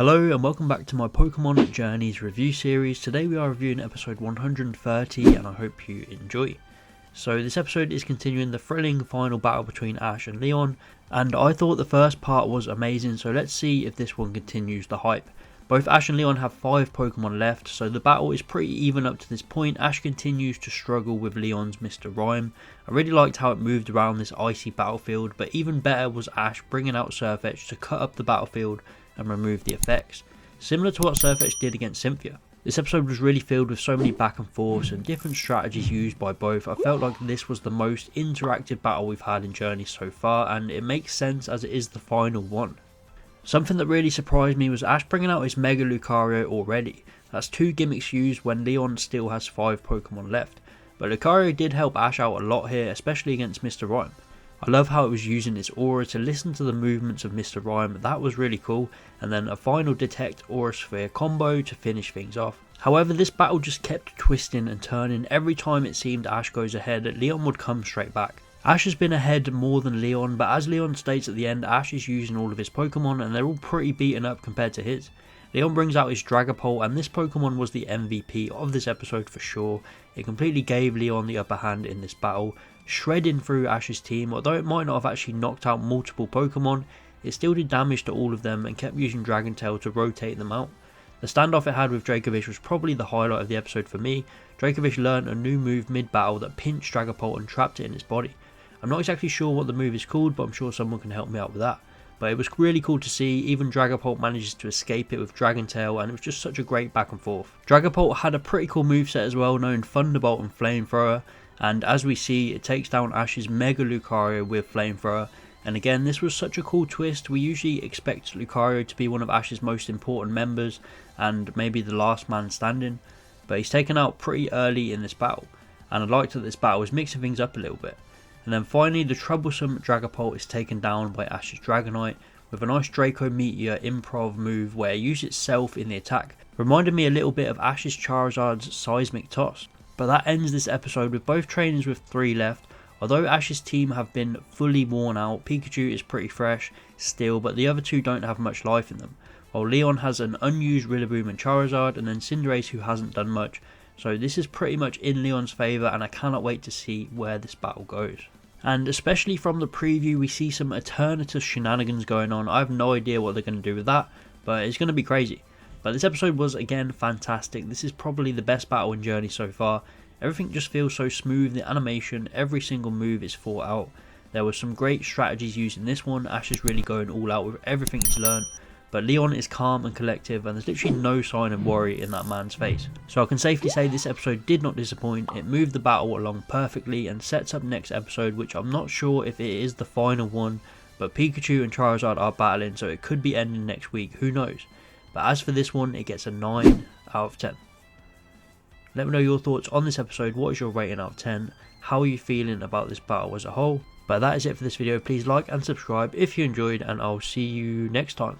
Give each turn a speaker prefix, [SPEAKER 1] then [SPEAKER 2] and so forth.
[SPEAKER 1] Hello and welcome back to my Pokemon Journeys review series. Today we are reviewing episode 130 and I hope you enjoy. So this episode is continuing the thrilling final battle between Ash and Leon, and I thought the first part was amazing, so let's see if this one continues the hype. Both Ash and Leon have 5 Pokemon left, so the battle is pretty even up to this point. Ash continues to struggle with Leon's Mr. Rime. I really liked how it moved around this icy battlefield, but even better was Ash bringing out Surf Edge to cut up the battlefield and remove the effects, similar to what Surf Edge did against Cynthia. This episode was really filled with so many back and forths and different strategies used by both. I felt like this was the most interactive battle we've had in Journey so far, and it makes sense as it is the final one. Something that really surprised me was Ash bringing out his Mega Lucario already. That's 2 gimmicks used when Leon still has 5 Pokemon left, but Lucario did help Ash out a lot here, especially against Mr. Rime. I love how it was using its aura to listen to the movements of Mr. Rime, that was really cool, and then a final Detect Aura Sphere combo to finish things off. However, this battle just kept twisting and turning. Every time it seemed Ash goes ahead, Leon would come straight back. Ash has been ahead more than Leon, but as Leon states at the end, Ash is using all of his Pokemon and they're all pretty beaten up compared to his. Leon brings out his Dragapult, and this Pokemon was the MVP of this episode for sure. It completely gave Leon the upper hand in this battle, shredding through Ash's team. Although it might not have actually knocked out multiple Pokemon, it still did damage to all of them and kept using Dragon Tail to rotate them out. The standoff it had with Dracovish was probably the highlight of the episode for me. Dracovish learned a new move mid-battle that pinched Dragapult and trapped it in its body. I'm not exactly sure what the move is called, but I'm sure someone can help me out with that. But it was really cool to see. Even Dragapult manages to escape it with Dragon Tail, and it was just such a great back and forth. Dragapult had a pretty cool moveset as well, known Thunderbolt and Flamethrower, and as we see, it takes down Ash's Mega Lucario with Flamethrower. And again, this was such a cool twist. We usually expect Lucario to be one of Ash's most important members and maybe the last man standing, but he's taken out pretty early in this battle, and I liked that this battle was mixing things up a little bit. And then finally, the troublesome Dragapult is taken down by Ash's Dragonite with a nice Draco Meteor improv move where it used itself in the attack. Reminded me a little bit of Ash's Charizard's Seismic Toss. But that ends this episode with both trainers with 3 left. Although Ash's team have been fully worn out, Pikachu is pretty fresh still, but the other 2 don't have much life in them. While Leon has an unused Rillaboom and Charizard, and then Cinderace, who hasn't done much. So this is pretty much in Leon's favour, and I cannot wait to see where this battle goes. And especially from the preview, we see some Eternatus shenanigans going on. I have no idea what they're going to do with that, but it's going to be crazy. But this episode was again fantastic. This is probably the best battle in Journey so far. Everything just feels so smooth, the animation, every single move is thought out. There were some great strategies used in this one. Ash is really going all out with everything he's learned. But Leon is calm and collective, and there's literally no sign of worry in that man's face. So I can safely say this episode did not disappoint. It moved the battle along perfectly and sets up next episode, which I'm not sure if it is the final one, but Pikachu and Charizard are battling, so it could be ending next week, who knows. But as for this one, it gets a 9 out of 10. Let me know your thoughts on this episode. What is your rating out of 10? How are you feeling about this battle as a whole? But that is it for this video. Please like and subscribe if you enjoyed, and I'll see you next time.